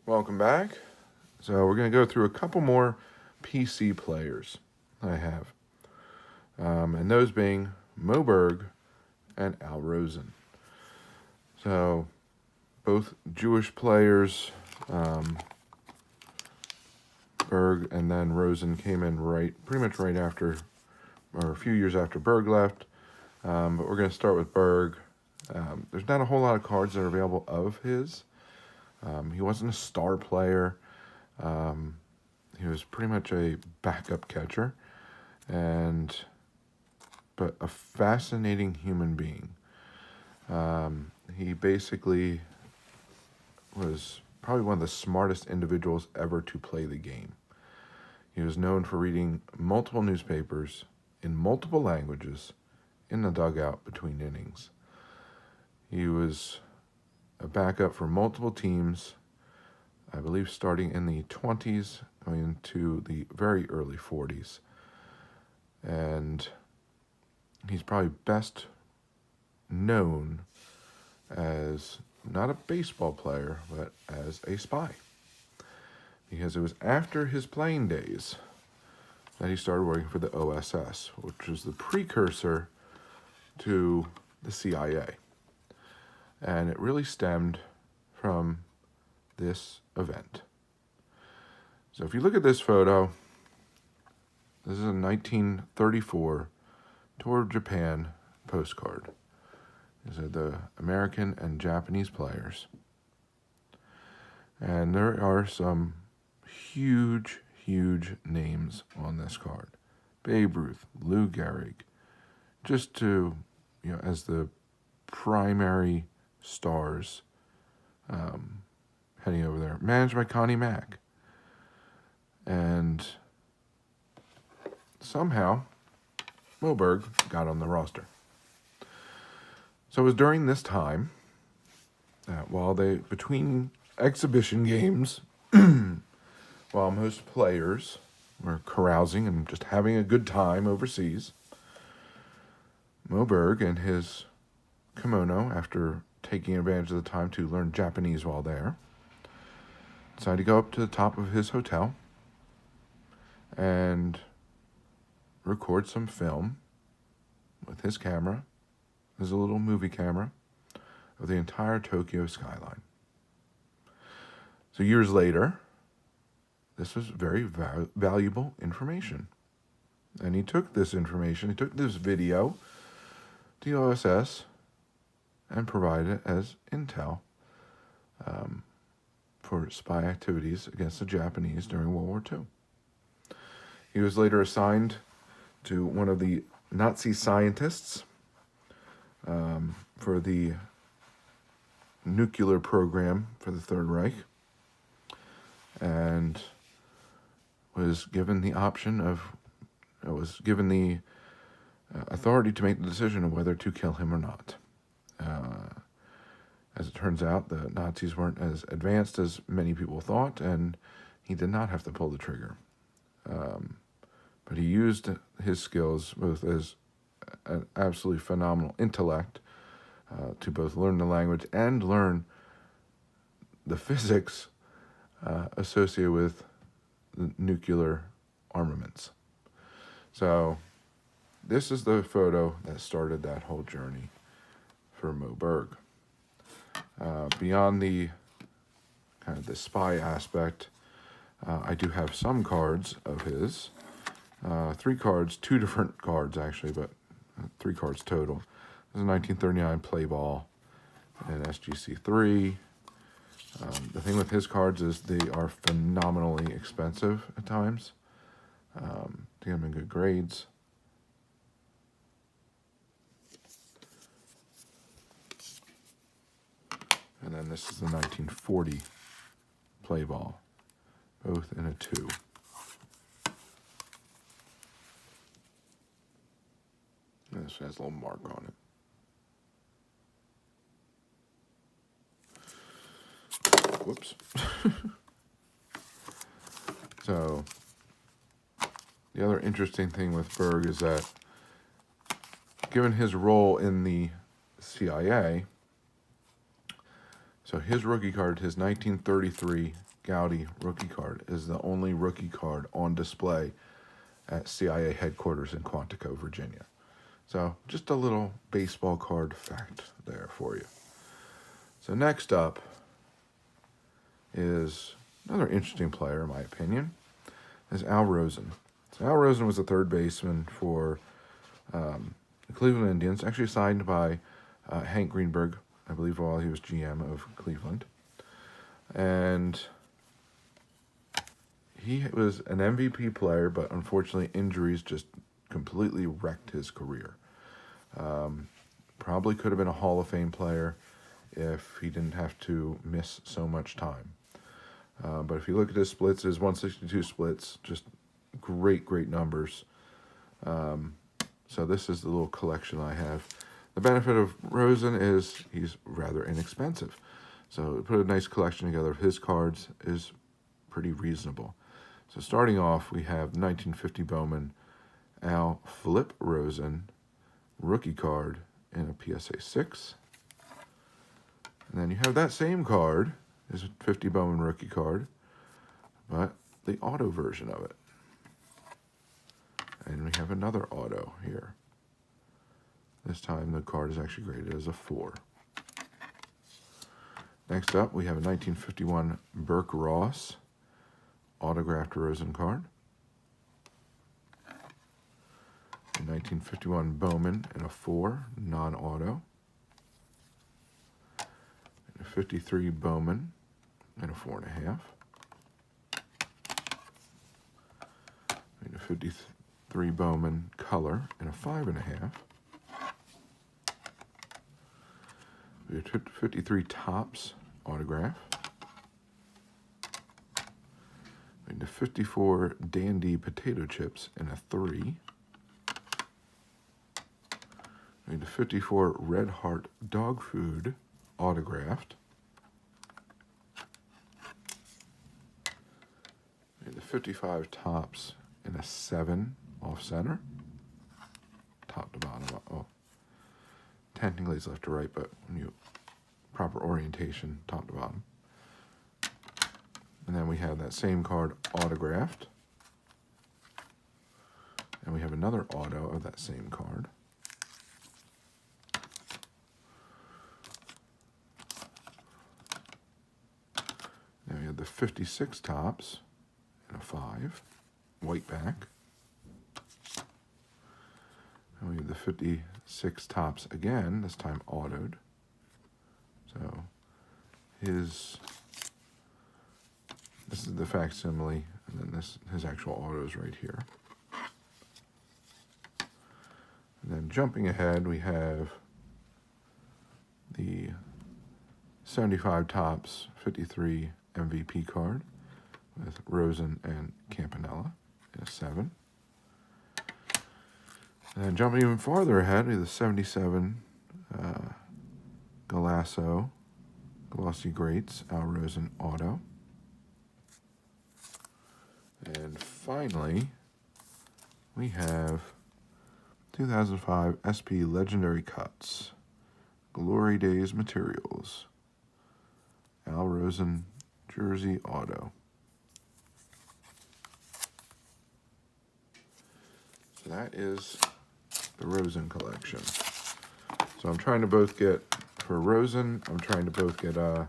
Welcome back. So we're going to go through a couple more PC players I have. And those being Berg and Rosen. So both Jewish players. Berg and then Rosen came in pretty much right after, or a few years after Berg left. But we're going to start with Berg. There's not a whole lot of cards that are available of his. He wasn't a star player. He was pretty much a backup catcher, but a fascinating human being. He basically was probably one of the smartest individuals ever to play the game. He was known for reading multiple newspapers in multiple languages in the dugout between innings. He was a backup for multiple teams, I believe starting in the 20s, going into the very early 40s. And he's probably best known as not a baseball player, but as a spy. Because it was after his playing days that he started working for the OSS, which was the precursor to the CIA. And it really stemmed from this event. So if you look at this photo, this is a 1934 Tour of Japan postcard. These are the American and Japanese players. And there are some huge, huge names on this card. Babe Ruth, Lou Gehrig, just to, as the primary stars heading over there. Managed by Connie Mack. And somehow, Berg got on the roster. So it was during this time, between exhibition games, while most players were carousing and just having a good time overseas, Berg and his kimono, after taking advantage of the time to learn Japanese while there, decided to go up to the top of his hotel and record some film with his camera, his little movie camera, of the entire Tokyo skyline. So years later, this was very valuable information. And he took this video to the OSS and provided it as intel for spy activities against the Japanese during World War II. He was later assigned to one of the Nazi scientists for the nuclear program for the Third Reich, and was given the authority to make the decision of whether to kill him or not. As it turns out, the Nazis weren't as advanced as many people thought, and he did not have to pull the trigger. But he used his skills, both as an absolutely phenomenal intellect, to both learn the language and learn the physics associated with the nuclear armaments. So this is the photo that started that whole journey for Berg. Beyond the kind of the spy aspect, I do have some cards of his. 3 cards, 2 different cards actually, but 3 cards total. This is a 1939 play ball and SGC3. The thing with his cards is they are phenomenally expensive at times to get them in good grades. And then this is the 1940 play ball, both in a 2. And this has a little mark on it. Whoops. So, the other interesting thing with Berg is that, given his role in the CIA, so his rookie card, his 1933 Gowdy rookie card is the only rookie card on display at CIA headquarters in Quantico, Virginia. So just a little baseball card fact there for you. So next up is another interesting player, in my opinion, is Al Rosen. So Al Rosen was a third baseman for the Cleveland Indians, actually signed by Hank Greenberg, I believe, while he was GM of Cleveland. And he was an MVP player, but unfortunately injuries just completely wrecked his career. Probably could have been a Hall of Fame player if he didn't have to miss so much time. But if you look at his splits, his 162 splits, just great numbers. So this is the little collection I have. The benefit of Rosen is he's rather inexpensive. So to put a nice collection together of his cards is pretty reasonable. So starting off, we have 1950 Bowman, Al Flip Rosen, rookie card in a PSA 6. And then you have that same card, is a 50 Bowman rookie card, but the auto version of it. And we have another auto here. This time the card is actually graded as a 4. Next up, we have a 1951 Berg Ross autographed Rosen card. A 1951 Bowman in a 4, non-auto. And a 53 Bowman in a 4.5. And a 53 Bowman color in a 5.5. We have 53 Topps autograph. And a 54 Dandy potato chips in a 3. And a 54 Red Heart dog food autographed. And a 55 Topps in a 7 off center. Top to bottom. Oh, technically it's left to right, but when you proper orientation, top to bottom. And then we have that same card autographed. And we have another auto of that same card. Now we have the 56 Topps in a 5, white back. And we have the 56 Topps again, this time autoed. So this is the facsimile, and then his actual auto is right here. And then jumping ahead, we have the 75 Topps 53 MVP card with Rosen and Campanella in a 7. And then jumping even farther ahead, we have the 77 Galasso Glossy Greats Al Rosen auto. And finally, we have 2005 SP Legendary Cuts Glory Days Materials Al Rosen Jersey Auto. So that is the Rosen collection. So I'm trying to both get, for Rosen, I'm trying to both get a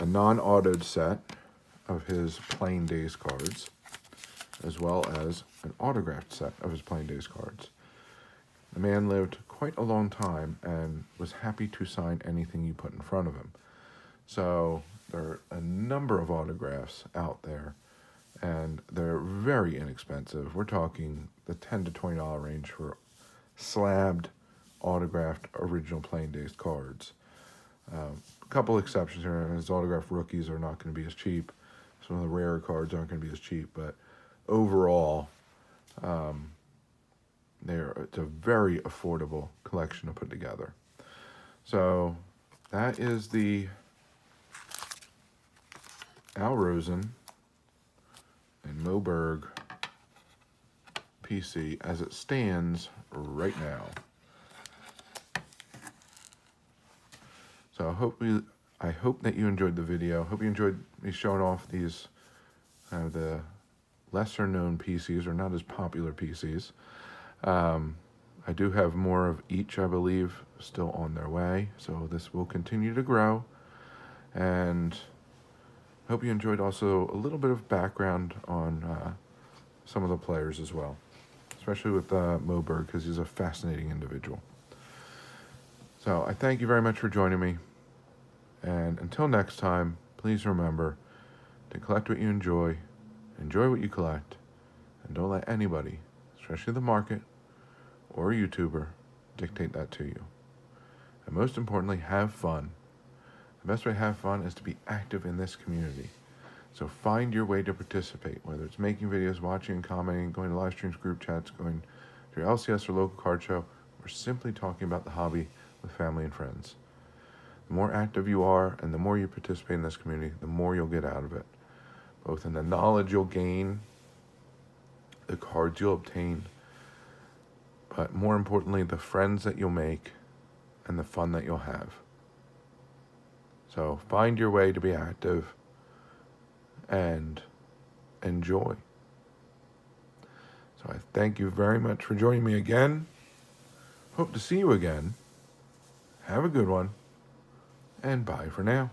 non-autoed set of his Plain Days cards, as well as an autographed set of his Plain Days cards. The man lived quite a long time and was happy to sign anything you put in front of him. So there are a number of autographs out there, and they're very inexpensive. We're talking the $10 to $20 range for slabbed, autographed, original Plain Days cards. A couple exceptions here. His autographed rookies are not going to be as cheap. Some of the rarer cards aren't going to be as cheap, but overall, it's a very affordable collection to put together. So that is the Al Rosen and Mo Berg PC as it stands right now. So I hope that you enjoyed the video. Hope you enjoyed me showing off these the lesser known PCs, or not as popular PCs. I do have more of each, I believe, still on their way, so this will continue to grow. And hope you enjoyed also a little bit of background on some of the players as well, especially with Berg, because he's a fascinating individual. So I thank you very much for joining me, and until next time, please remember to collect what you enjoy what you collect, and don't let anybody, especially the market or a YouTuber, dictate that to you. And most importantly, have fun. The best way to have fun is to be active in this community. So find your way to participate, whether it's making videos, watching and commenting, going to live streams, group chats, going to your LCS or local card show, or simply talking about the hobby with family and friends. The more active you are and the more you participate in this community, the more you'll get out of it, both in the knowledge you'll gain, the cards you'll obtain, but more importantly, the friends that you'll make and the fun that you'll have. So find your way to be active and enjoy. So I thank you very much for joining me again. Hope to see you again. Have a good one, and bye for now.